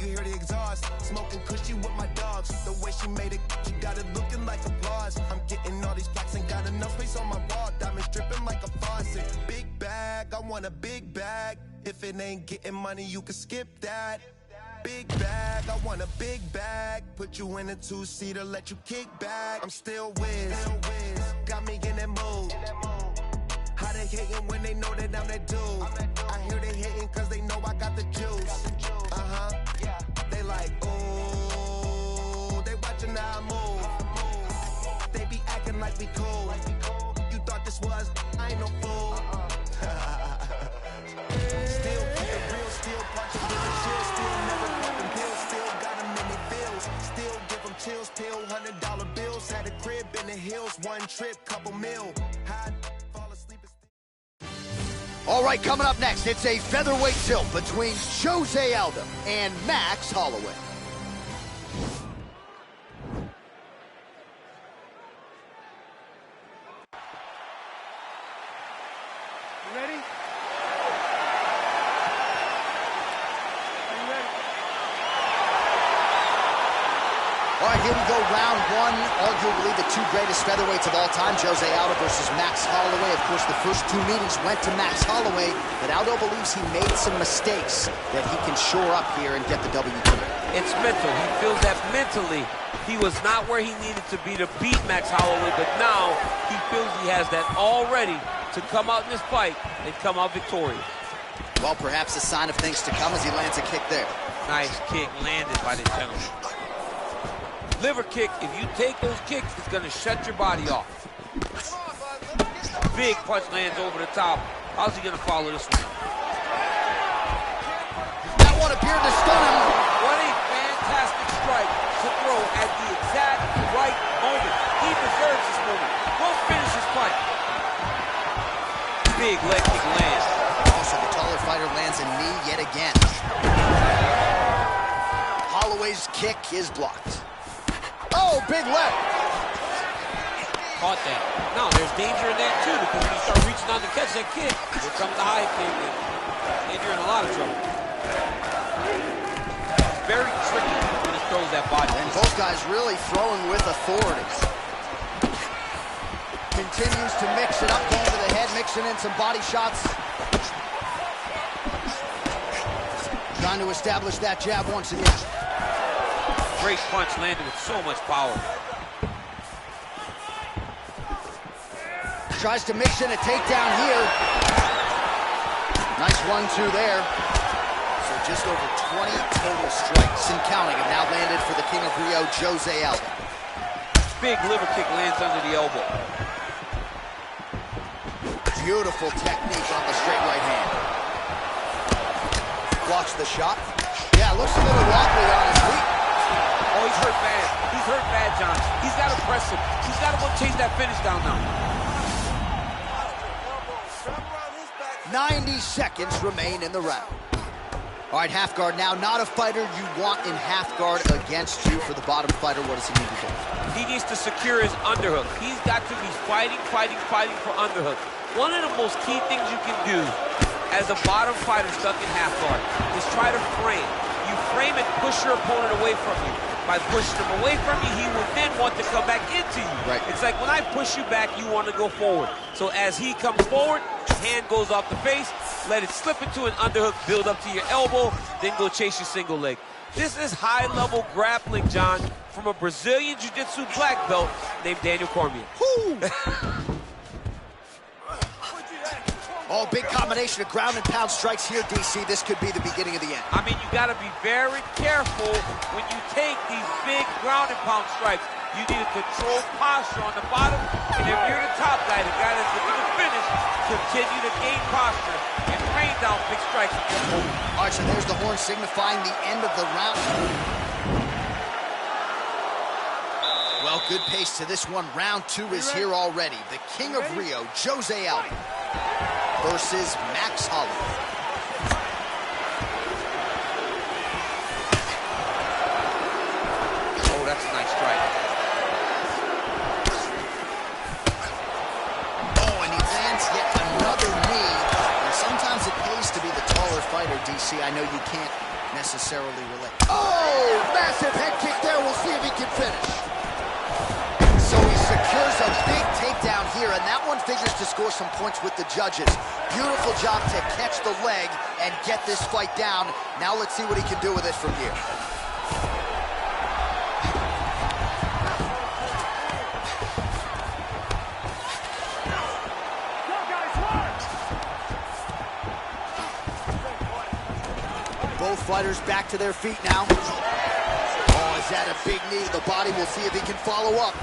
you hear the exhaust. Smoking cushy with my dogs. The way she made it, she got it looking like applause. I'm getting all these plaques and got enough space on my wall. Diamonds dripping like a faucet. Big bag, I want a big bag. If it ain't getting money, you can skip that. Big bag, I want a big bag. Put you in a two-seater, let you kick back. I'm still whiz, got me in that mood. How they hating when they know that I'm that dude? I hear they hating cause they know I got the juice. They like, ooh, they watching how I move. They be acting like we cool. You thought this was, I ain't no fool. Still keep it real, still punching with the chill, still never popping pills, still got them in their bills, still give them chills, still $100 bills, had a crib in the hills, one trip, couple mil. Fall asleep. All right, coming up next, it's a featherweight tilt between Jose Aldo and Max Holloway. You ready? All right, here we go, round one. Arguably the two greatest featherweights of all time, Jose Aldo versus Max Holloway. Of course, the first two meetings went to Max Holloway, but Aldo believes he made some mistakes that he can shore up here and get the W tonight. It's mental. He feels that mentally he was not where he needed to be to beat Max Holloway, but now he feels he has that already to come out in this fight and come out victorious. Well, perhaps a sign of things to come as he lands a kick there. Nice kick landed by this gentleman. Liver kick, if you take those kicks, it's going to shut your body off. Big punch lands over the top. How's he going to follow this one? That one appeared to stun him. What a fantastic strike to throw at the exact right moment. He deserves this moment. Go finish his fight. Big leg kick lands. Also, the taller fighter lands a knee yet again. Holloway's kick is blocked. Oh, big leg. Caught that. Now, there's danger in that, too, because when you start reaching down to catch that kick, here comes the high kick, and you're in a lot of trouble. It's very tricky when he throws that body. And both guys really throwing with authority. Continues to mix it up, going to the head, mixing in some body shots. Trying to establish that jab once again. Great punch landed with so much power. Tries to mix in a takedown here. Nice 1-2 there. So just over 20 total strikes and counting have now landed for the King of Rio, Jose Aldo. Big liver kick lands under the elbow. Beautiful technique on the straight right hand. Blocks the shot. Yeah, looks a little wobbly on his feet. Oh, he's hurt bad. He's hurt bad, John. He's got to press him. He's got to go chase that finish down now. 90 seconds remain in the round. All right, half guard now. Not a fighter you want in half guard against you. For the bottom fighter, what does he need to do? He needs to secure his underhook. He's got to be fighting for underhook. One of the most key things you can do as a bottom fighter stuck in half guard is try to frame. You frame and push your opponent away from you. By pushing him away from you, he will then want to come back into you. Right. It's like when I push you back, you want to go forward. So as he comes forward, hand goes off the face, let it slip into an underhook, build up to your elbow, then go chase your single leg. This is high-level grappling, John, from a Brazilian Jiu-Jitsu black belt named Daniel Cormier. Oh, big combination of ground and pound strikes here, DC. This could be the beginning of the end. I mean, you got to be very careful when you take these big ground and pound strikes. You need a controlled posture on the bottom, and if you're the top guy, the guy that's looking to finish, continue to gain posture and rain down big strikes with your opponent. All right, so there's the horn signifying the end of the round. Well, good pace to this one. Round two is here already. The King of Rio, Jose Aldo, versus Max Holloway. Oh, that's a nice strike. Oh, and he lands yet another knee. And sometimes it pays to be the taller fighter, DC. DC. I know you can't necessarily relate. Oh, massive head kick there. We'll see if he can finish. So he secures a big takedown here, and that one figures to score some points with the judges. Beautiful job to catch the leg and get this fight down. Now let's see what he can do with it from here. Both fighters back to their feet now. Oh, is that a big knee to the body? We'll see if he can follow up.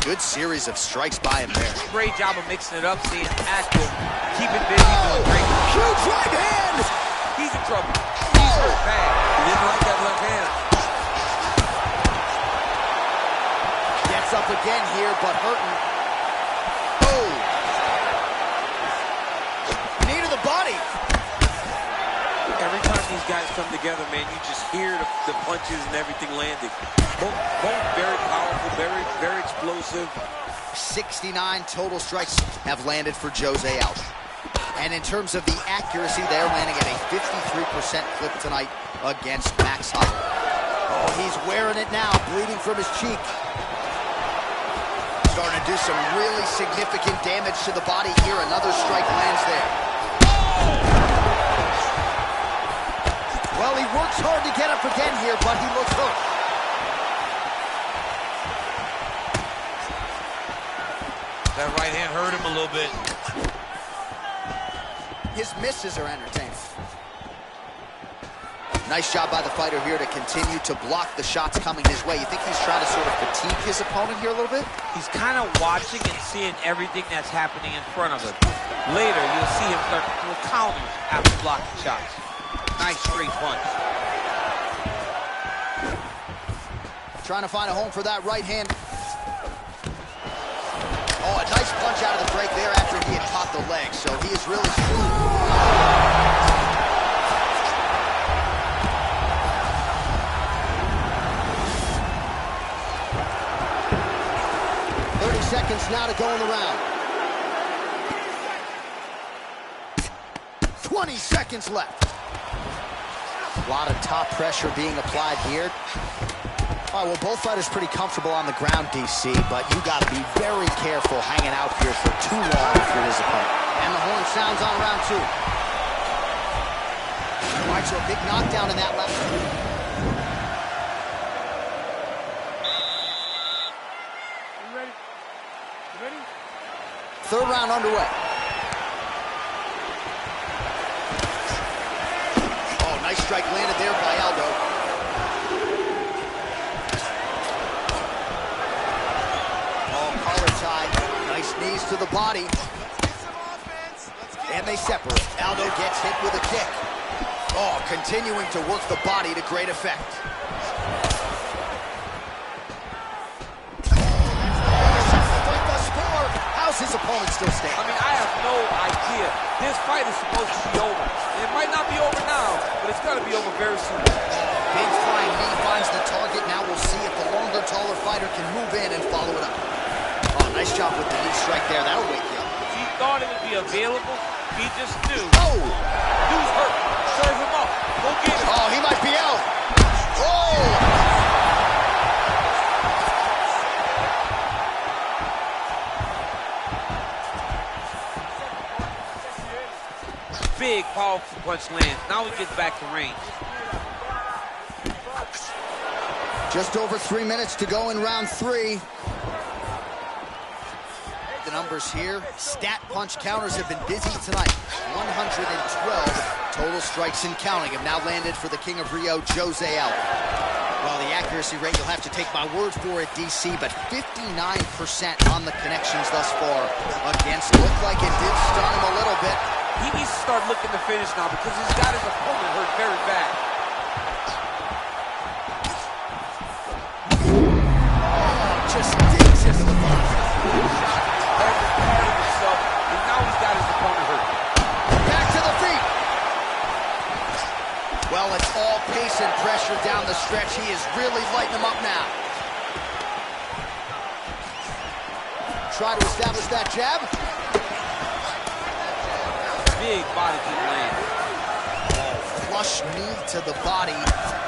Good series of strikes by him there. Great job of mixing it up, staying active, keeping busy, doing great. Huge right hand! He's in trouble. He's hurt bad. He didn't like that left hand. Gets up again here, but hurting. Oh! Knee to the body. Every time these guys come together, man, you just hear the punches and everything landing. Both very powerful, very explosive. 69 total strikes have landed for Jose Aldo. And in terms of the accuracy, they're landing at a 53% clip tonight against Max Holloway. Oh, he's wearing it now, bleeding from his cheek. Starting to do some really significant damage to the body here. Another strike lands there. Well, he works hard to get up again here, but he looks hurt. That right hand hurt him a little bit. His misses are entertaining. Nice job by the fighter here to continue to block the shots coming his way. You think he's trying to sort of fatigue his opponent here a little bit? He's kind of watching and seeing everything that's happening in front of him. Later, you'll see him start to throw counters after blocking shots. Nice straight punch. Trying to find a home for that right hand. Oh, a nice punch out of the break there after he had caught the leg. So he is really... 30 seconds now to go in the round. 20 seconds left. A lot of top pressure being applied here. All right, well, both fighters pretty comfortable on the ground, DC, but you got to be very careful hanging out here for too long if you're his opponent. And the horn sounds on round two. All right, so a big knockdown in that left. You ready? You ready? Third round underway. Oh, nice strike landed there by Aldo. Nice knees to the body. And they separate. Aldo gets hit with a kick. Oh, continuing to work the body to great effect. How's his opponent still standing? I mean, I have no idea. This fight is supposed to be over. It might not be over now, but it's going to be over very soon. Big flying knee finds the target. Now we'll see if the longer, taller fighter can move in and follow it up. Oh, nice job with the knee strike there. That'll wake you up. If he thought it would be available, he just knew. Oh! Dude's hurt. Serve him up. Go get him. Oh, he might be out. Oh! Big, powerful punch lands. Now he gets back to range. Just over 3 minutes to go in round three. The numbers here. Stat punch counters have been busy tonight. 112 total strikes and counting have now landed for the King of Rio, Jose Aldo. Well, the accuracy rate, you'll have to take my word for it, DC, but 59% on the connections thus far against. Looked like it did stun him a little bit. He needs to start looking to finish now because he's got his opponent hurt very bad. Oh, just digs him in the body. Every part of himself, and now he's got his opponent hurt. Back to the feet. Well, it's all pace and pressure down the stretch. He is really lighting him up now. Try to establish that jab. big body kick land. Flush knee to the body.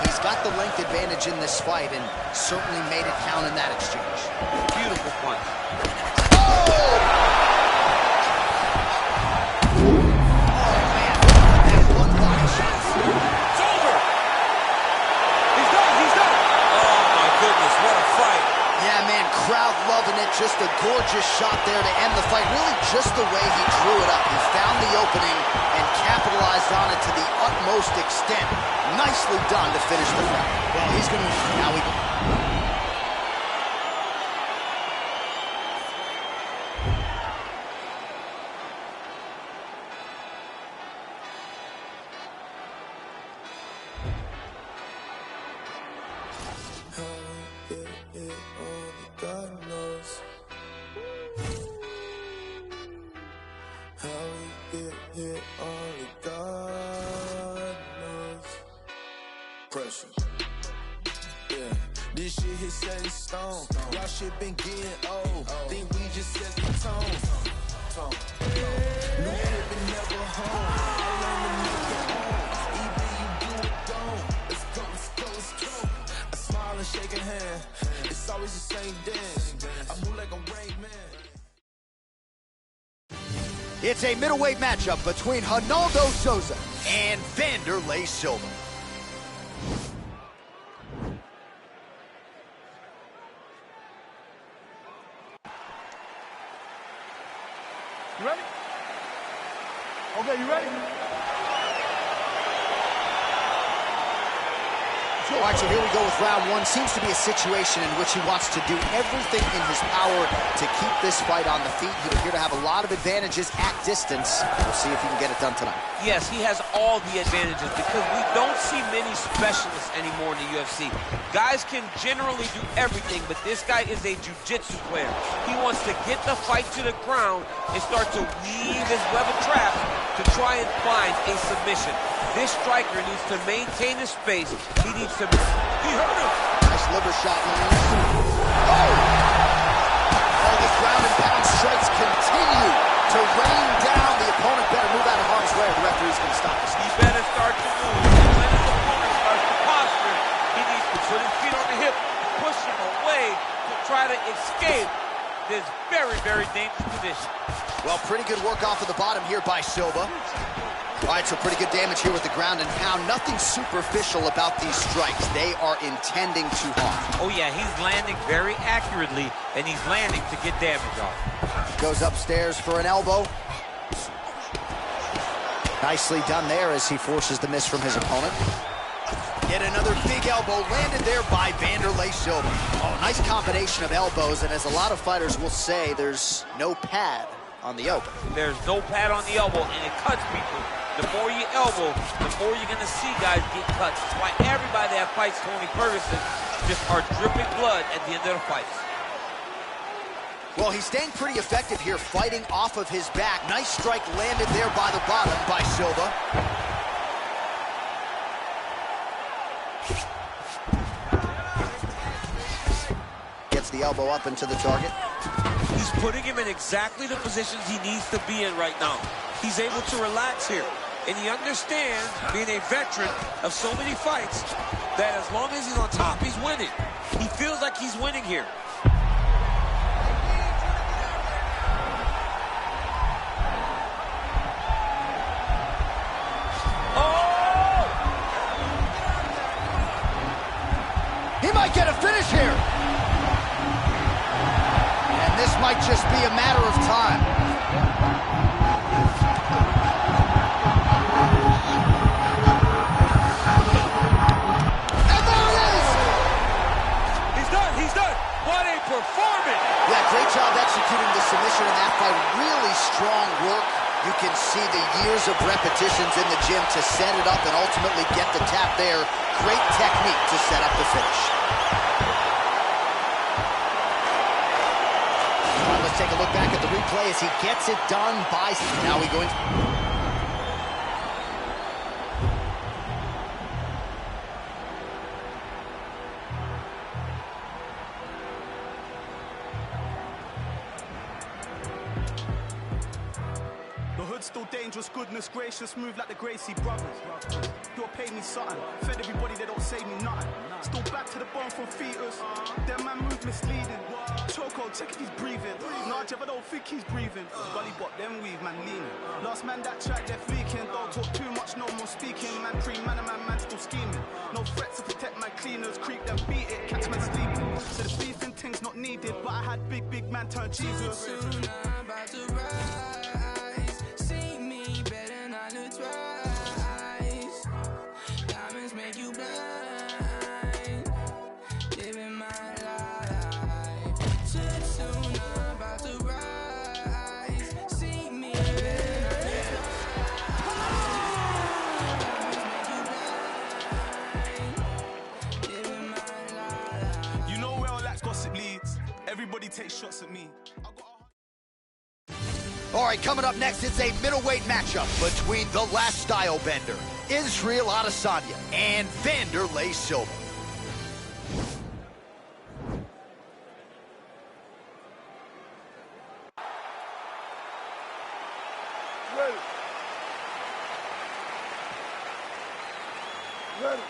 He's got the length advantage in this fight and certainly made it count in that exchange. Beautiful punch. Crowd loving it. Just a gorgeous shot there to end the fight. Really just the way he drew it up. He found the opening and capitalized on it to the utmost extent. Nicely done to finish the fight. Well, he's going to... Now we... Only God knows. Pressure. Yeah, this shit hit set in stone. Y'all shit been getting old. Think we just set the tone. New hit been never home. I learned to make it home. Either you do it, don't. Let's go, let's go, let's go. I smile and shake a hand. It's always the same dance. I move like a rain man. It's a middleweight matchup between Ronaldo Souza and Wanderlei Silva. You ready? Okay, you ready? All right, so here we go with round one. Seems to be a situation in which he wants to do everything in his power to keep this fight on the feet. He'll appear to have a lot of advantages at distance. We'll see if he can get it done tonight. Yes, he has all the advantages because we don't see many specialists anymore in the UFC. Guys can generally do everything, but this guy is a jiu-jitsu player. He wants to get the fight to the ground and start to weave his web of traps to try and find a submission. This striker needs to maintain his space. He needs to... He hurt him! Nice liver shot. Oh! The ground and pound strikes continue to rain down. The opponent better move out of harm's way. The referee's going to stop this. He better start to move. When his opponent starts to posture, he needs to put his feet on the hip, push him away to try to escape this very, very dangerous position. Well, pretty good work off of the bottom here by Silva. All right, so pretty good damage here with the ground and pound. Nothing superficial about these strikes. They are intending to harm. Oh, yeah, he's landing very accurately, and he's landing to get damage off. Goes upstairs for an elbow. Nicely done there as he forces the miss from his opponent. Yet another big elbow landed there by Wanderlei Silva. Oh, nice combination of elbows, and as a lot of fighters will say, there's no pad on the elbow. There's no pad on the elbow, and it cuts people. The more you elbow, the more you're going to see guys get cut. That's why everybody that fights Tony Ferguson just are dripping blood at the end of the fights. Well, he's staying pretty effective here, fighting off of his back. Nice strike landed there by the bottom by Silva. Gets the elbow up into the target. He's putting him in exactly the positions he needs to be in right now. He's able to relax here. And he understands, being a veteran of so many fights, that as long as he's on top, he's winning. He feels like he's winning here. Oh! He might get a finish here. And this might just be a matter of time. Performance. Yeah, great job executing the submission in that fight. Really strong work. You can see the years of repetitions in the gym to set it up and ultimately get the tap there. Great technique to set up the finish. All right, let's take a look back at the replay as he gets it done by... Now we go into... Still dangerous, goodness gracious, move like the Gracie brothers. You'll pay me something, fed everybody, they don't save me nothing. Still back to the bone from fetus, that man move misleading. Choco, check if he's breathing. Nah, Jeff, I don't think he's breathing. Gully bot, then weave, man leaning. Last man that track, they're fleeking. Don't talk too much, no more speaking. Man pre-man, man still scheming. No threats to protect my cleaners, creep them, beat it, catch man sleeping. So the beefing thing's not needed, but I had big man turn Jesus. Soon I'm about to rise. See me better not look twice. Diamonds make you blind. Living my life. Too soon I'm about to rise. See me better not look twice. Diamonds make you blind. Living my life. You know where all that gossip leads. Everybody takes shots at me. All right, coming up next, it's a middleweight matchup between the last style bender, Israel Adesanya, and Vanderlei Silva. Ready. Ready.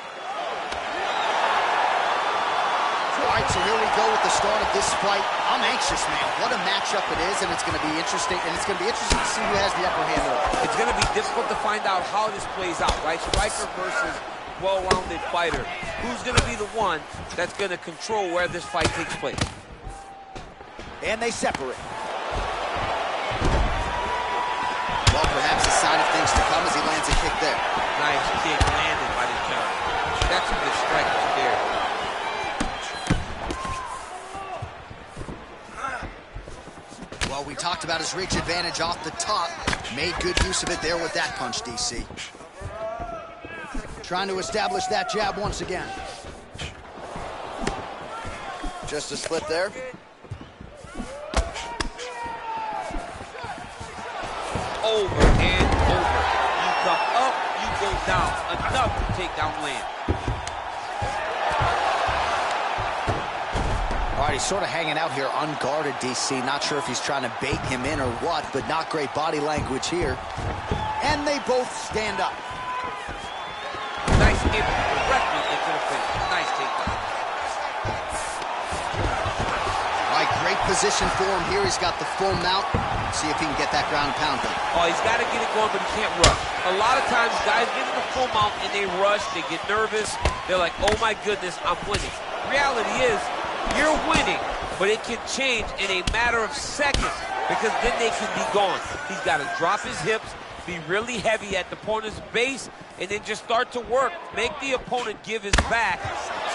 All right, so here we go with the start of this fight. I'm anxious, man. What a matchup it is, and it's going to be interesting. And it's going to be interesting to see who has the upper hand. It's going to be difficult to find out how this plays out, right? Striker versus well-rounded fighter. Who's going to be the one that's going to control where this fight takes place? And they separate. Well, perhaps a sign of things to come as he lands a kick there. Nice kick landed by the jump. That's a good strike right there. Well, we talked about his reach advantage off the top. Made good use of it there with that punch, DC. Trying to establish that jab once again. Just a split there. Over and over. You come up, you go down. Another takedown land. All right, he's sort of hanging out here unguarded, DC. Not sure if he's trying to bait him in or what, but not great body language here. And they both stand up. Nice impact directly into the face. Nice takedown. All right, great position for him here. He's got the full mount. See if he can get that ground and pound done. Oh, he's got to get it going, but he can't rush. A lot of times, guys get in the full mount and they rush, they get nervous. They're like, oh my goodness, I'm winning. Reality is, you're winning, but it can change in a matter of seconds because then they can be gone. He's got to drop his hips, be really heavy at the opponent's base, and then just start to work. Make the opponent give his back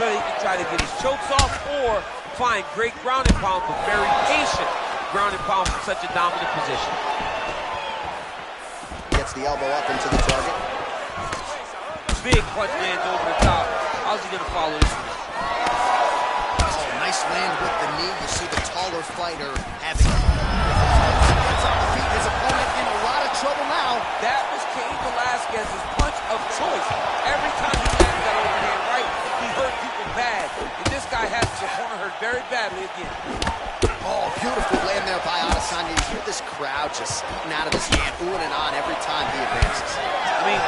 so that he can try to get his chokes off or find great ground and pound, but very patient ground and pound from such a dominant position. Gets the elbow up into the target. Big punch lands over the top. How's he going to follow this one? Nice land with the knee. You see the taller fighter having gets up to beat his opponent in a lot of trouble now. That was Cain Velasquez's punch of choice. Every time he landed that overhand right, he hurt people bad. And this guy has his opponent hurt very badly again. Oh, beautiful land there by Adesanya. You hear this crowd just eating out of his hand, oohing and on every time he advances. I mean,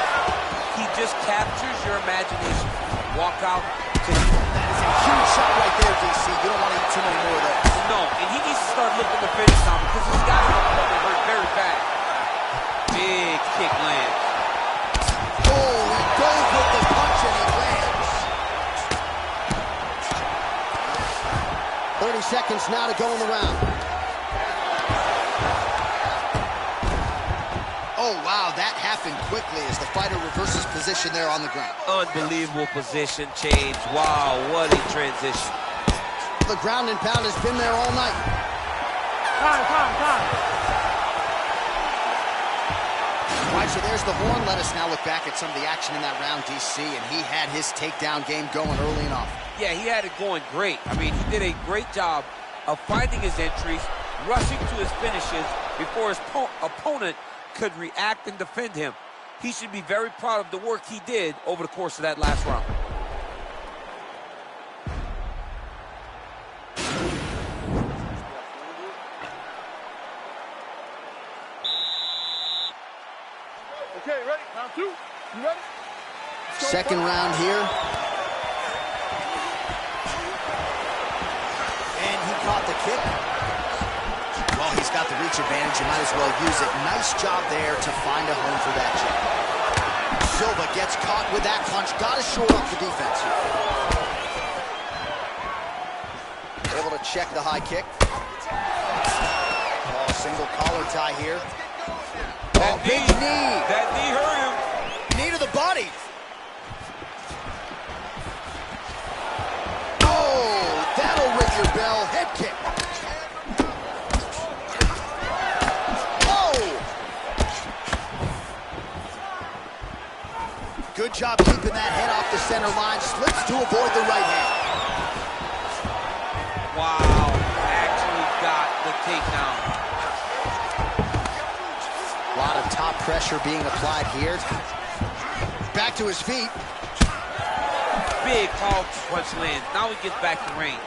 he just captures your imagination. Walk out to huge shot right there, DC. You don't want to eat too many more of those. No, and he needs to start looking to finish now because he's got his opponent hurt very bad. Big kick lands. Oh, he goes with the punch and he lands. 30 seconds now to go in the round. Oh, wow, that happened quickly as the fighter reverses position there on the ground. Unbelievable position change. Wow, what a transition. The ground and pound has been there all night. Time. All right, so there's the horn. Let us now look back at some of the action in that round, DC, and he had his takedown game going early and often. Yeah, he had it going great. I mean, he did a great job of finding his entries, rushing to his finishes before his opponent could react and defend him. He should be very proud of the work he did over the course of that last round. Okay, ready? Round two. You ready? Second round here. And he caught the kick. Well, he's got the reach advantage. You might as well use it. Nice job there to find a home for that jab. Silva gets caught with that punch. Got to shore up the defense here. Able to check the high kick. Oh, single collar tie here. Oh, big knee. That knee hurt him. Knee to the body. Oh, that'll ring your bell. Head kick. Oh! Good job keeping that head off the center line. Slips to avoid the right hand. Wow, actually got the takedown. A lot of top pressure being applied here. Back to his feet. Big power punch lands. Now he gets back to range.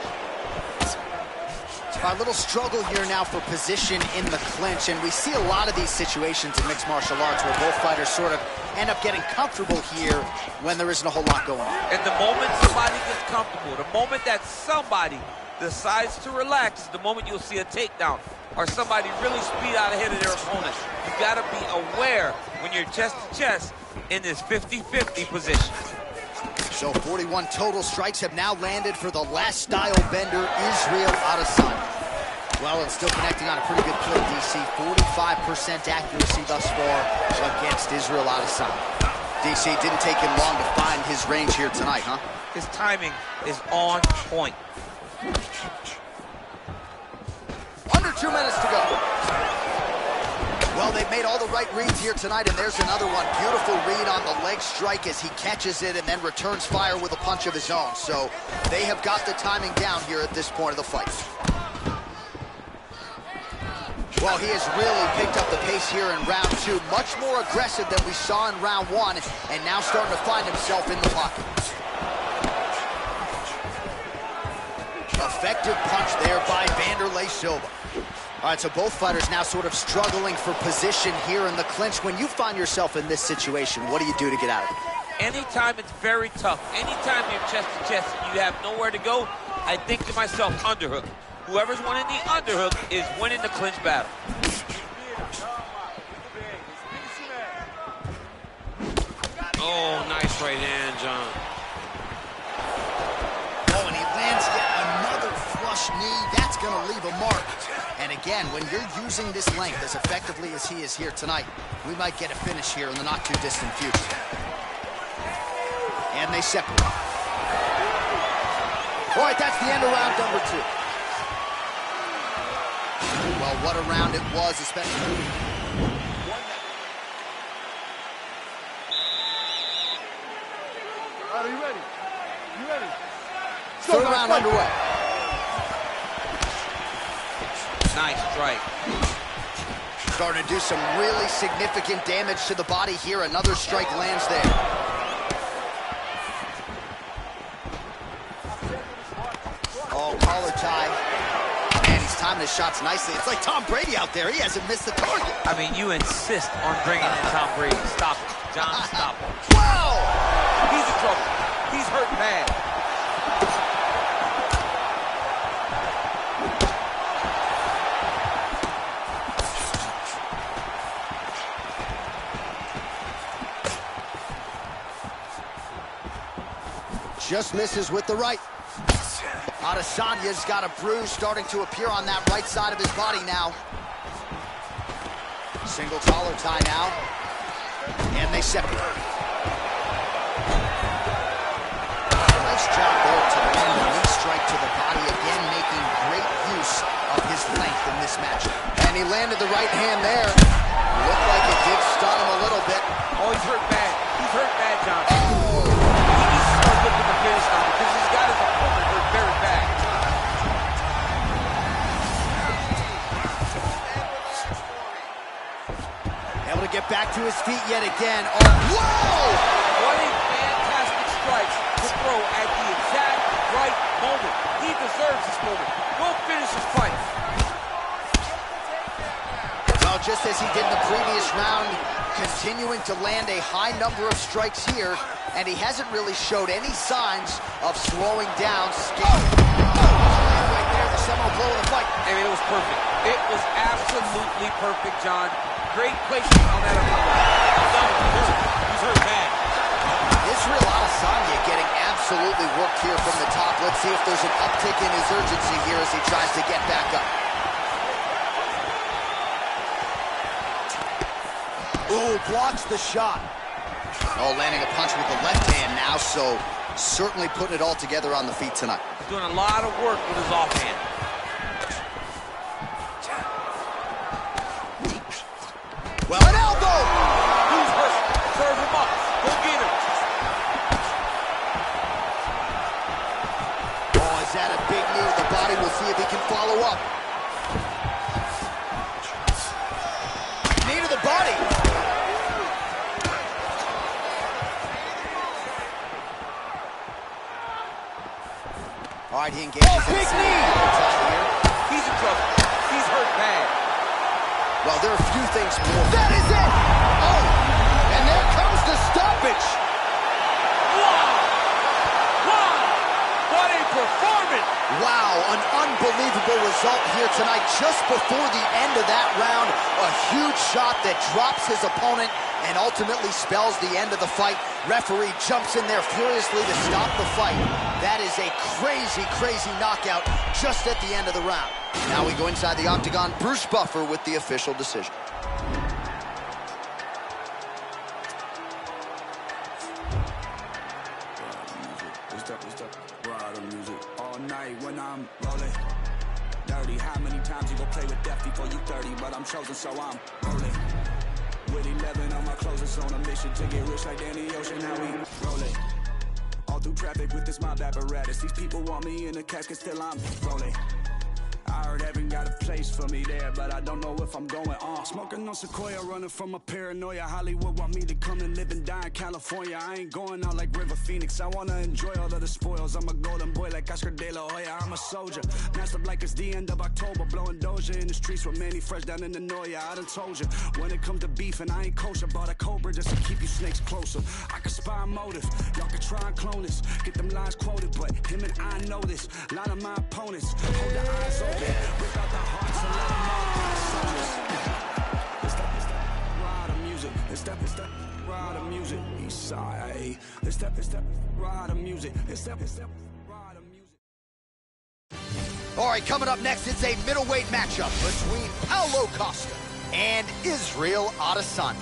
A little struggle here now for position in the clinch, and we see a lot of these situations in mixed martial arts where both fighters sort of end up getting comfortable here when there isn't a whole lot going on. And the moment somebody gets comfortable, the moment that somebody decides to relax, is the moment you'll see a takedown or somebody really speed out ahead of their opponent. You gotta be aware when you're chest to chest in this 50-50 position. So 41 total strikes have now landed for the last style bender, Israel Adesanya. Well, and still connecting on a pretty good clip, DC. 45% accuracy thus far against Israel Adesanya. DC, didn't take him long to find his range here tonight, huh? His timing is on point. Under 2 minutes to go. Well, they've made all the right reads here tonight, and there's another one. Beautiful read on the leg strike as he catches it and then returns fire with a punch of his own. So they have got the timing down here at this point of the fight. Well, he has really picked up the pace here in round two. Much more aggressive than we saw in round one, and now starting to find himself in the pocket. Effective punch there by Wanderlei Silva. All right, so both fighters now sort of struggling for position here in the clinch. When you find yourself in this situation, what do you do to get out of it? Anytime it's very tough, anytime you're chest to chest and you have nowhere to go, I think to myself, underhook. Whoever's winning the underhook is winning the clinch battle. Oh, nice right hand, John. Oh, and he lands yet another flush knee. That's going to leave a mark. And again, when you're using this length as effectively as he is here tonight, we might get a finish here in the not-too-distant future. And they separate. All right, that's the end of round number two. Well, what a round it was, especially... All right, are you ready? You ready? Third round underway. Nice strike. Starting to do some really significant damage to the body here. Another strike lands there. Oh, collar tie. Man, he's timing his shots nicely. It's like Tom Brady out there. He hasn't missed the target. I mean, you insist on bringing in Tom Brady. Stop it. John, stop him. Wow! He's in trouble. He's hurt bad. Just misses with the right. Adesanya's got a bruise starting to appear on that right side of his body now. Single collar tie now. And they separate. Nice job there to land the knee strike to the body, again making great use of his length in this matchup. And he landed the right hand there. Looked like it did stun him a little bit. Oh, he's hurt bad. He's hurt bad, John. He needs to start looking to finish now because he's got his opponent hurt very bad. Able to get back to his feet yet again. Oh, whoa! What a fantastic strike to throw at the exact right moment. He deserves this moment. Go finish his fight. Well, just as he did in the previous round, Continuing to land a high number of strikes here, and he hasn't really showed any signs of slowing down. Right there, the seminal blow of the fight. I mean, it was perfect. It was absolutely perfect, John. Great placement on that uppercut. He's hurt bad. Israel Adesanya getting absolutely worked here from the top. Let's see if there's an uptick in his urgency here as he tries to get back up. Ooh, blocks the shot. Oh, landing a punch with the left hand now, so certainly putting it all together on the feet tonight. Doing a lot of work with his offhand. Well, an elbow! Who's hurt? Serve him up. Go get him. Oh, is that a big knee to the body? We'll see if he can follow up. Knee to the body. All right, he engages. Oh, big knee! He's in trouble. He's hurt bad. Well, there are a few things more. That is it! Oh! And there comes the stoppage! Wow! Wow! What a performance! Wow, an unbelievable result here tonight. Just before the end of that round, a huge shot that drops his opponent and ultimately spells the end of the fight. Referee jumps in there furiously to stop the fight. That is a crazy, crazy knockout just at the end of the round. Now we go inside the octagon. Bruce Buffer with the official decision. All night when I'm rolling dirty. How many times you gon' play with death before you 30? But I'm chosen, so I'm rolling with 11 on my closest, on a mission to get rich like Danny Ocean. How we rolling all through traffic with this mob apparatus. These people want me in a casket, still I'm rolling. I heard heaven got a place for me there, but I don't know if I'm going on. Smoking on Sequoia, running from a paranoia. Hollywood want me to come and live and die in California. I ain't going out like River Phoenix. I wanna enjoy all of the spoils. I'm a golden boy like Oscar De La Hoya. I'm a soldier, masked up like it's the end of October. Blowing Doja in the streets with Manny Fresh down in the Noya. I done told you, when it come to beef and I ain't kosher. Bought a Cobra just to keep you snakes closer. I can spy a motive, y'all can try and clone this. Get them lines quoted, but him and I know this. A lot of my opponents hold their eyes open. Rip out the hearts and let them all. It's that ride of music. It's that ride of music. East side. It's that ride of music. It's that ride of music. All right, coming up next, it's a middleweight matchup between Paulo Costa and Israel Adesanya.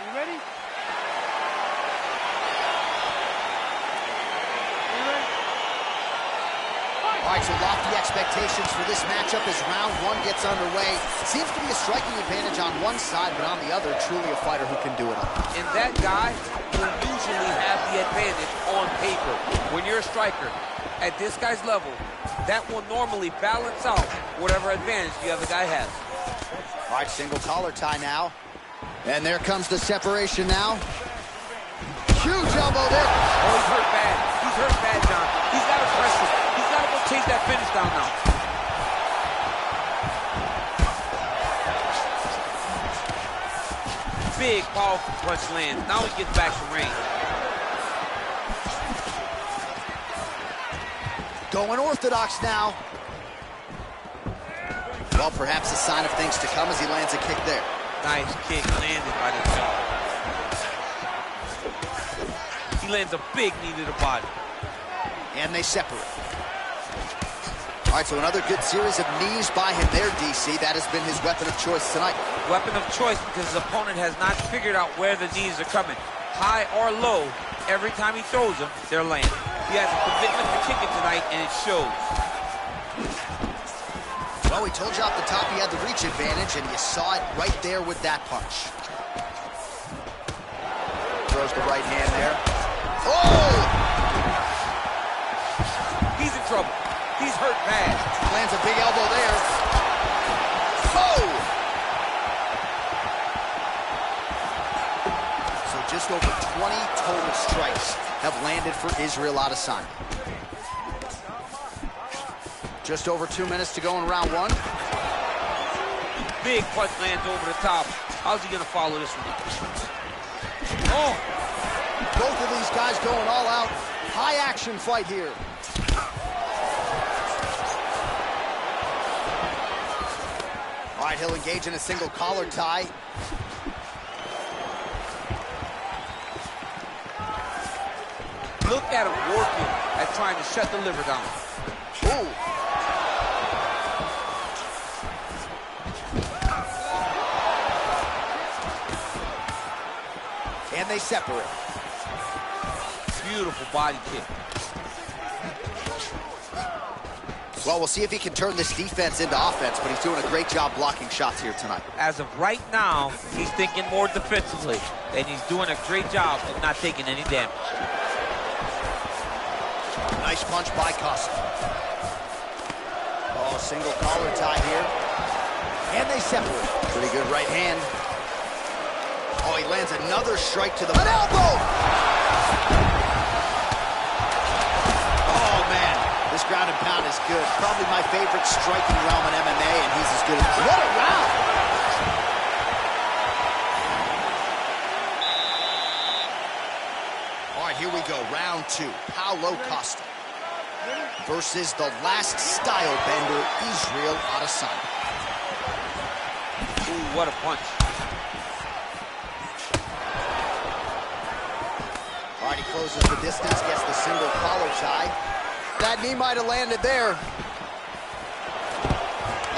You ready? All right, so lofty expectations for this matchup as round one gets underway. Seems to be a striking advantage on one side, but on the other, truly a fighter who can do it all. And that guy will usually have the advantage on paper. When you're a striker, at this guy's level, that will normally balance out whatever advantage the other guy has. All right, single collar tie now. And there comes the separation now. Huge elbow there. Oh, he's hurt bad. He's hurt bad, John. He's got to press it. He's got to go chase that finish down now. Big, powerful punch lands. Now he gets back to range. Going orthodox now. Well, perhaps a sign of things to come as he lands a kick there. Nice kick landed by the jaw. He lands a big knee to the body. And they separate. All right, so another good series of knees by him there, DC. That has been his weapon of choice tonight. Weapon of choice because his opponent has not figured out where the knees are coming. High or low, every time he throws them, they're landing. He has a commitment to kick it tonight, and it shows. Well, we told you off the top he had the reach advantage, and you saw it right there with that punch. Throws the right hand there. Oh! He's in trouble. He's hurt bad. Lands a big elbow there. Oh! So just over 20 total strikes have landed for Israel Adesanya. Just over 2 minutes to go in round one. Big punch lands over the top. How's he gonna follow this one? Oh! Both of these guys going all out. High action fight here. All right, he'll engage in a single collar tie. Look at him working at trying to shut the liver down. Ooh. And they separate. Beautiful body kick. Well, we'll see if he can turn this defense into offense, but he's doing a great job blocking shots here tonight. As of right now, he's thinking more defensively, and he's doing a great job of not taking any damage. Nice punch by Costa. Oh, single collar tie here. And they separate. Pretty good right hand. Oh, he lands another strike to the... An elbow! Oh, man. This ground and pound is good. Probably my favorite striking realm in MMA, and he's as good as... What a round! All right, here we go. Round two. Paulo Costa versus the last style bender, Israel Adesanya. Ooh, what a punch. All right, he closes the distance, gets the single collar tie. That knee might have landed there.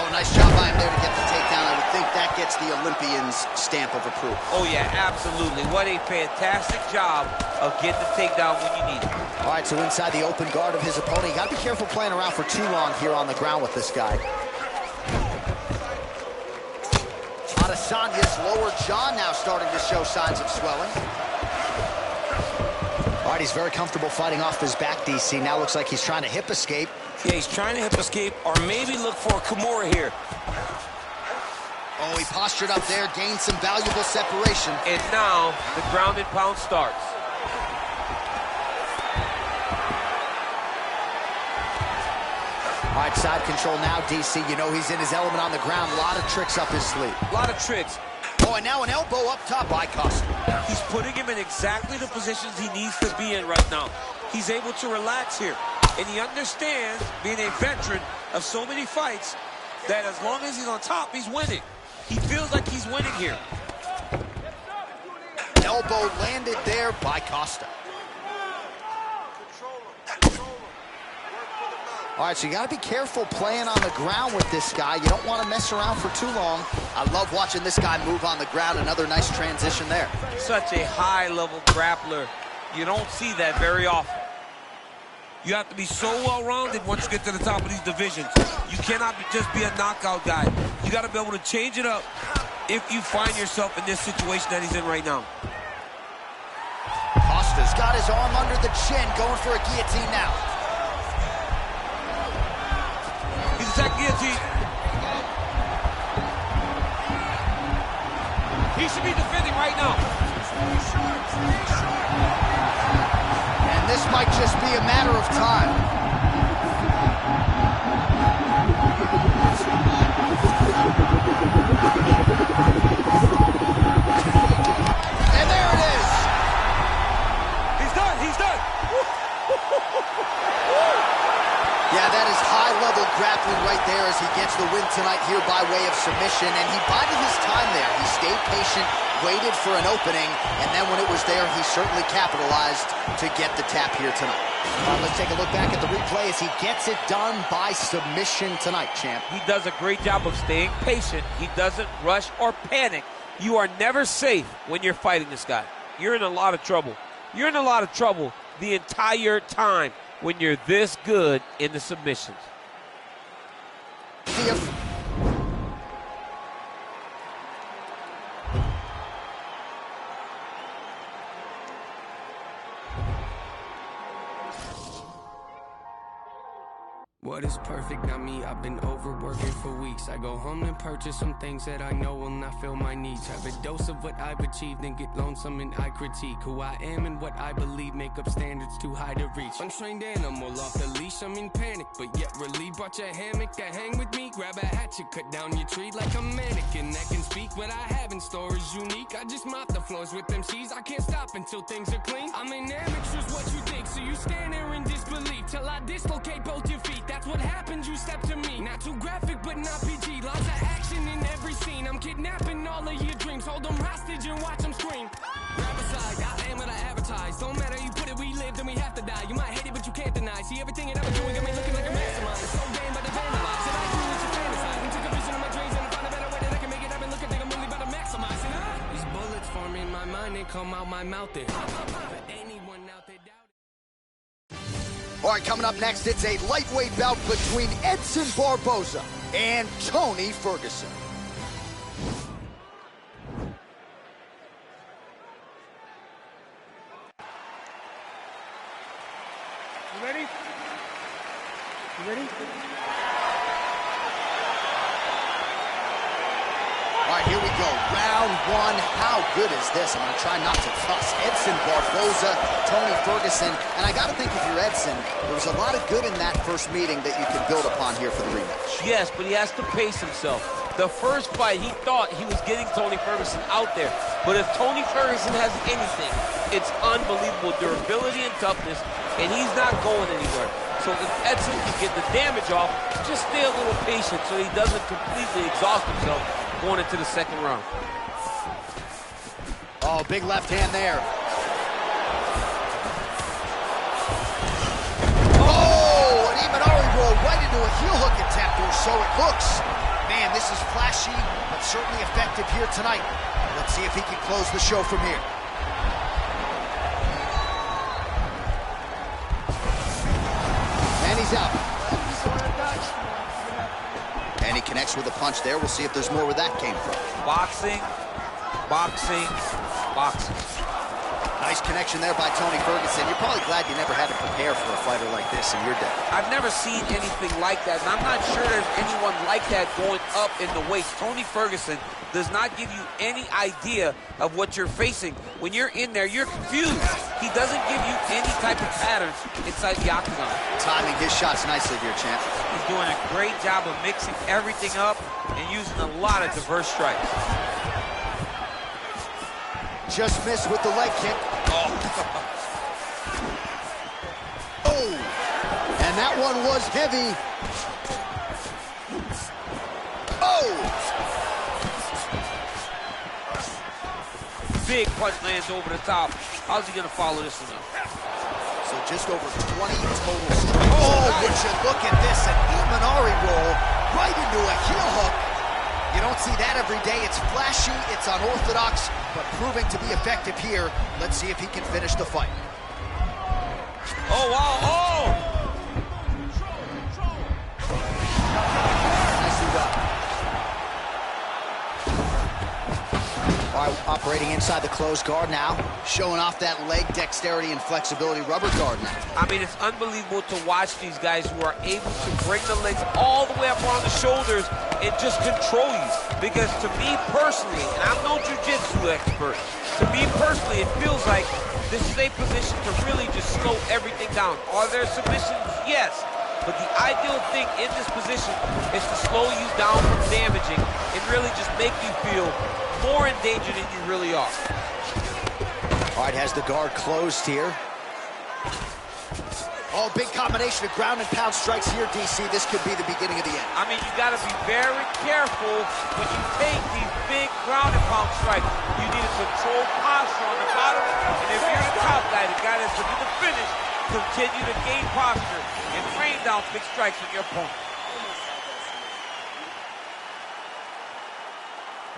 Oh, nice job by him there to get the takedown. I would think that gets the Olympian's stamp of approval. Oh, yeah, absolutely. What a fantastic job of getting the takedown when you need it. All right, so inside the open guard of his opponent. You got to be careful playing around for too long here on the ground with this guy. Adesanya's lower jaw now starting to show signs of swelling. All right, he's very comfortable fighting off his back, DC. Now looks like he's trying to hip escape. Yeah, he's trying to hip escape or maybe look for a Kimura here. Oh, he postured up there, gained some valuable separation. And now the ground and pound starts. All right, side control now, DC. You know he's in his element on the ground. A lot of tricks up his sleeve. A lot of tricks. Oh, and now an elbow up top by Costa. He's putting him in exactly the positions he needs to be in right now. He's able to relax here. And he understands, being a veteran of so many fights, that as long as he's on top, he's winning. He feels like he's winning here. Elbow landed there by Costa. All right, so you got to be careful playing on the ground with this guy. You don't want to mess around for too long. I love watching this guy move on the ground. Another nice transition there. Such a high-level grappler. You don't see that very often. You have to be so well-rounded once you get to the top of these divisions. You cannot just be a knockout guy. You got to be able to change it up if you find yourself in this situation that he's in right now. Costa's got his arm under the chin, going for a guillotine now. He's attacked guillotine. He should be defending right now. And this might just be a matter of time. And there it is. He's done. He's done. Yeah, that is high-level grappling right there as he gets the win tonight here by way of submission. And he bided his time there. He stayed patient, waited for an opening, and then when it was there, he certainly capitalized to get the tap here tonight. All right, let's take a look back at the replay as he gets it done by submission tonight, champ. He does a great job of staying patient. He doesn't rush or panic. You are never safe when you're fighting this guy. You're in a lot of trouble. You're in a lot of trouble the entire time when you're this good in the submissions. What is perfect? Not me, I've been overworking for weeks. I go home and purchase some things that I know will not fill my needs. Have a dose of what I've achieved and get lonesome and I critique who I am and what I believe make up standards too high to reach. Untrained animal off the leash, I'm in panic, but yet relieved. Brought your hammock to hang with me, grab a hatchet, cut down your tree like a mannequin that can speak. What I have in store is unique. I just mop the floors with them C's. I can't stop until things are clean. I'm an amateur's what you think, so you stand there in disbelief till I dislocate both your feet. That's what happens, you step to me. Not too graphic, but not PG. Lots of action in every scene. I'm kidnapping all of your dreams. Hold them hostage and watch them scream. Grab aside, I am what I advertise. Don't matter, you put it, we live, then we have to die. You might hate it, but you can't deny. See everything that I'm doing got me looking like a mastermind. It's so game, but the vandalize. Said I do what you fantasize. And took a vision of my dreams and I found a better way that I can make it happen. Look, I think I'm really about to maximize. And these bullets form in my mind and come out my mouth. For anyone out there doubting. All right, coming up next, it's a lightweight bout between Edson Barboza and Tony Ferguson. You ready? You ready? All right, here we go. Round one. How good is this? I'm going to try not to fuss. Edson Barboza, Tony Ferguson. And I got to think if you're Edson, there was a lot of good in that first meeting that you could build upon here for the rematch. Yes, but he has to pace himself. The first fight, he thought he was getting Tony Ferguson out there. But if Tony Ferguson has anything, it's unbelievable durability and toughness, and he's not going anywhere. So if Edson can get the damage off, just stay a little patient so he doesn't completely exhaust himself going into the second round. Oh, big left hand there. Oh, an Imanari roll right into a heel hook attempt, or so it looks. Man, this is flashy, but certainly effective here tonight. Let's see if he can close the show from here. And he's out. And he connects with a punch there. We'll see if there's more where that came from. Boxing, boxing, boxing. Nice connection there by Tony Ferguson. You're probably glad you never had to prepare for a fighter like this in your day. I've never seen anything like that, and I'm not sure there's anyone like that going up in the weight. Tony Ferguson does not give you any idea of what you're facing. When you're in there, you're confused. He doesn't give you any type of patterns inside the octagon. Timing his shots nicely here, champ. He's doing a great job of mixing everything up and using a lot of diverse strikes. Just missed with the leg kick. Oh. Oh, and that one was heavy. Oh! Big punch lands over the top. How's he gonna follow this one up? So just over 20 total strikes. Oh, would you look at this, an Imanari roll right into a heel hook. You don't see that every day. It's flashy, it's unorthodox, but proving to be effective here. Let's see if he can finish the fight. Oh, wow, oh! Nicely done. All right, operating inside the closed guard now. Showing off that leg dexterity and flexibility rubber guard now. I mean, it's unbelievable to watch these guys who are able to bring the legs all the way up around the shoulders and just control you. Because to me personally, and I'm no jiu-jitsu expert, to me personally, it feels like this is a position to really just slow everything down. Are there submissions? Yes. But the ideal thing in this position is to slow you down from damaging and really just make you feel more in danger than you really are. All right, has the guard closed here. Oh, big combination of ground and pound strikes here, DC. This could be the beginning of the end. I mean, you got to be very careful when you take these big ground and pound strikes. You need a controlled posture on the bottom. And if you're the top guy, the guy that's looking to finish, continue to gain posture and rain down big strikes on your opponent.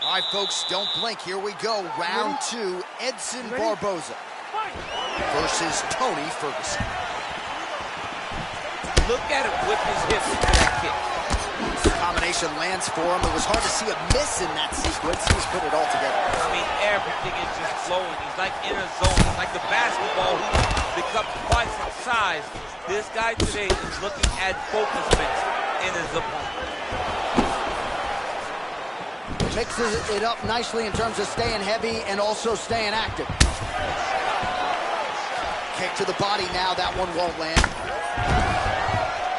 All right, folks, don't blink. Here we go. Round two, Edson Barboza versus Tony Ferguson. Look at him whip his hips into that kick. The combination lands for him. It was hard to see a miss in that sequence. He's put it all together. I mean, everything is just flowing. He's like in a zone. He's like the basketball who becomes twice its size. guys, this guy today is looking at focusment in his opponent. Mixes it up nicely in terms of staying heavy and also staying active. Kick to the body now, that one won't land.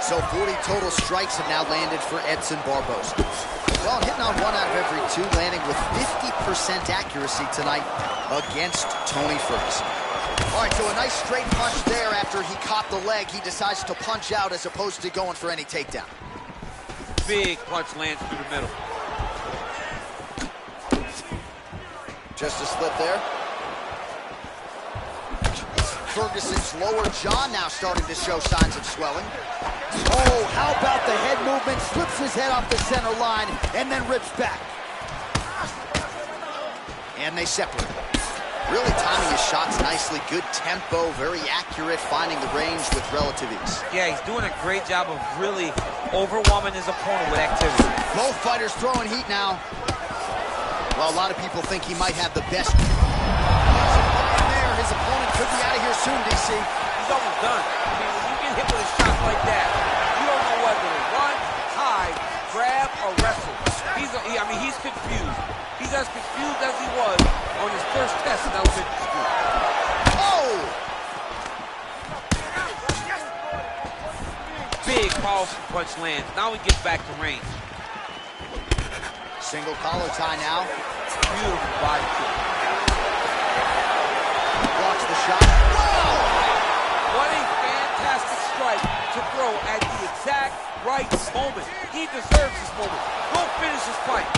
So 40 total strikes have now landed for Edson Barboza. Well, hitting on 1 out of every 2, landing with 50% accuracy tonight against Tony Ferguson. All right, so a nice straight punch there after he caught the leg. He decides to punch out as opposed to going for any takedown. Big punch lands through the middle. Just a slip there. Ferguson's lower jaw now starting to show signs of swelling. Oh, how about the head movement? Slips his head off the center line and then rips back. And they separate. Really timing his shots nicely. Good tempo, very accurate, finding the range with relative ease. Yeah, he's doing a great job of really overwhelming his opponent with activity. Both fighters throwing heat now. Well, a lot of people think he might have the best. His opponent could be out of here soon, DC. He's almost done. I mean, when you get hit with a shot like that, you don't know whether to run, hide, grab, or wrestle. He's confused. He's as confused as he was on his first test in elementary school. Oh! Big, powerful punch lands. Now he gets back to range. Single collar tie now. Beautiful body kick. Blocks the shot. Whoa! What a fantastic strike to throw at the exact right moment. He deserves this moment. Go finish his fight.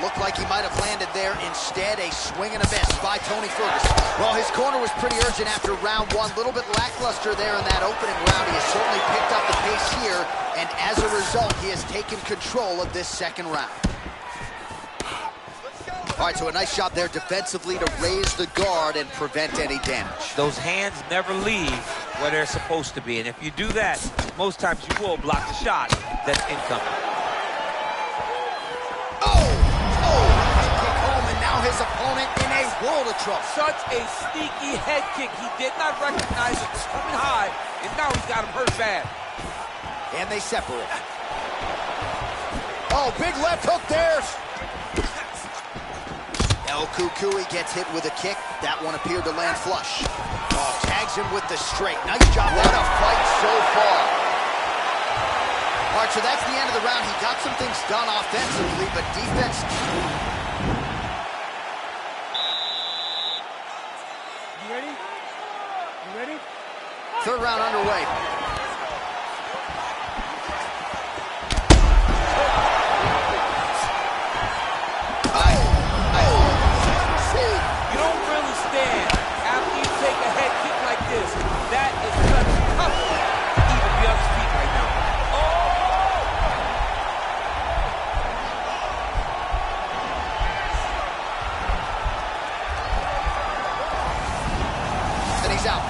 Looked like he might have landed there. Instead, a swing and a miss by Tony Ferguson. Well, his corner was pretty urgent after round 1. A little bit lackluster there in that opening round. He has certainly picked up the pace here, and as a result, he has taken control of this second round. All right, so a nice shot there defensively to raise the guard and prevent any damage. Those hands never leave where they're supposed to be, and if you do that, most times you will block the shot that's incoming. His opponent in a world of trouble. Such a sneaky head kick. He did not recognize it was coming high, and now he's got him hurt bad. And they separate. Oh, big left hook there. El Kukui gets hit with a kick. That one appeared to land flush. Oh, tags him with the straight. Nice job. What a fight so far. All right, so that's the end of the round. He got some things done offensively, but defense... Third round underway. You don't really stand after you take a head kick like this. That is such tough to even be on his feet right now. And he's out.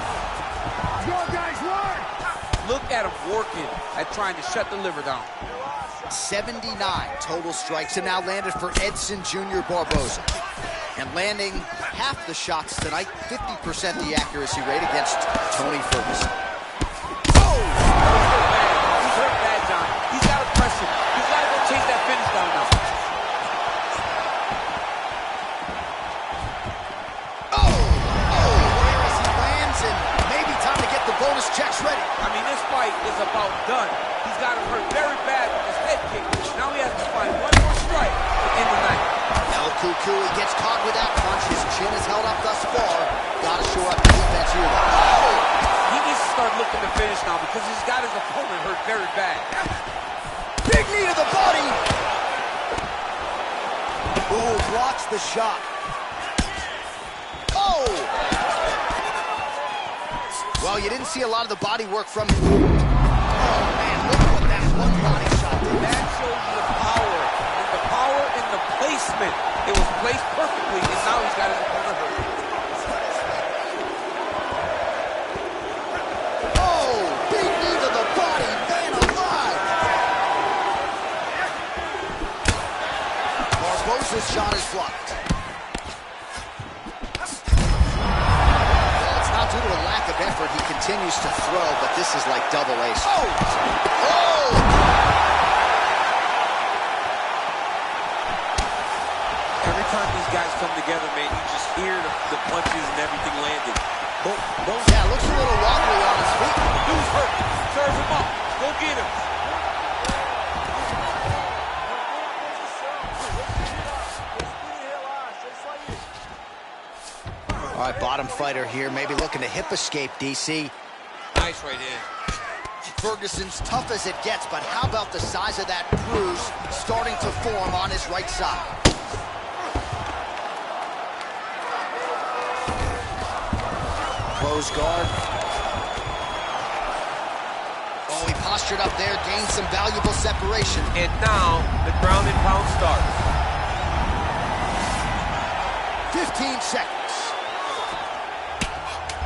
Look at him working at trying to shut the liver down. 79 total strikes have now landed for Edson Jr. Barboza. And landing half the shots tonight, 50% the accuracy rate against Tony Ferguson. Oh! He's hurt bad, John. He's got to press him. He's got to go chase that finish down now. Bonus checks ready. I mean, this fight is about done. He's got him hurt very bad with his head kick. Now he has to find one more strike to end the night. El Kukui gets caught with that punch. His chin is held up thus far. Got to shore up the defense here, though. Oh! He needs to start looking to finish now because he's got his opponent hurt very bad. Big knee to the body. Ooh, blocks the shot. Oh! Well, you didn't see a lot of the body work from him. Oh, man, look at that one body shot. That shows you the power, and the power in the placement. It was placed perfectly, and now he's got his opponent hurt. Oh, big knee to the body, man alive. Barboza's shot is blocked. Well, it's not due to a lack of effort. effort. He continues to throw, but this is like double ace. Oh! Every time these guys come together, man, you just hear the punches and everything landing. Yeah, looks a little wobbly on his feet. Dude's hurt. Serve him up. Go get him. All right, bottom fighter here, maybe looking to hip escape, DC. Nice right in. Ferguson's tough as it gets, but how about the size of that bruise starting to form on his right side? Close guard. Oh, he postured up there, gained some valuable separation. And now the ground and pound starts. 15 seconds.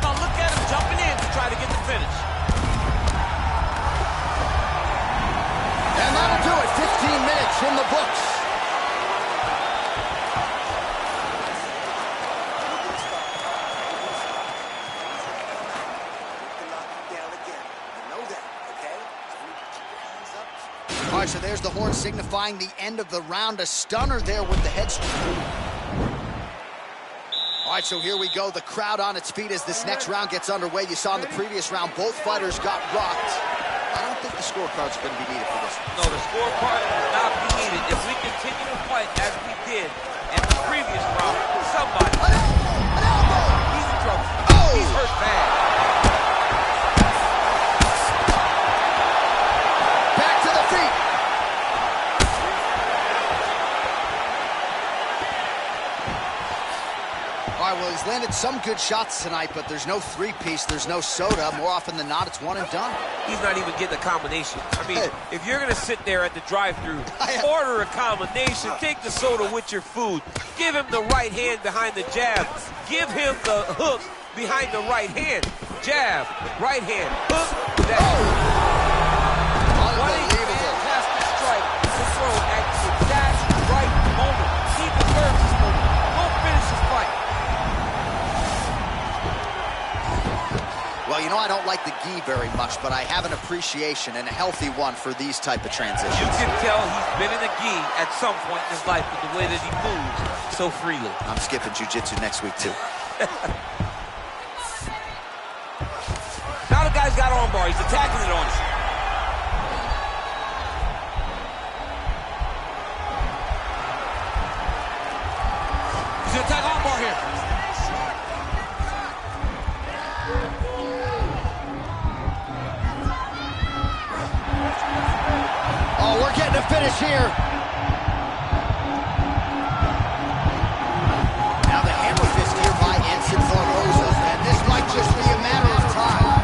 Now look at him jumping in to try to get the finish. And that'll do it. 15 minutes in the books. All right, so there's the horn signifying the end of the round. A stunner there with the head strike. All right, so here we go. The crowd on its feet as this next round gets underway. You saw in the previous round, both fighters got rocked. I don't think the scorecards are going to be needed for this one. No, the scorecard will not be needed. If we continue to fight as we did in the previous round, somebody... An elbow! He's in trouble. Oh! He's hurt bad. Back to the feet. All right, well, he's landed some good shots tonight, but there's no three-piece, there's no soda. More often than not, it's one and done. He's not even getting a combination. I mean, if you're going to sit there at the drive-thru, order a combination, take the soda with your food, give him the right hand behind the jab, give him the hook behind the right hand. Jab, right hand, hook, that. What a fantastic strike to throw at the exact right moment. He deserves this moment. Don't finish his fight. Well, you know, I don't like the gi very much, but I have an appreciation and a healthy one for these type of transitions. You can tell he's been in a gi at some point in his life with the way that he moves so freely. I'm skipping jiu-jitsu next week, too. Now the guy's got armbar. He's attacking it on us. He's going to attack armbar here. Oh, we're getting a finish here. Now the hammer fist here by Ensign Barboza, and this might just be a matter of time.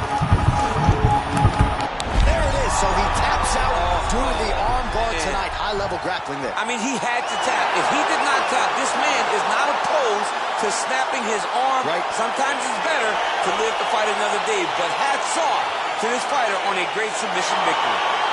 There it is, so he taps out due to the arm bar tonight. High-level grappling there. I mean, he had to tap. If he did not tap, this man is not opposed to snapping his arm. Right. Sometimes it's better to live to fight another day, but hats off to this fighter on a great submission victory.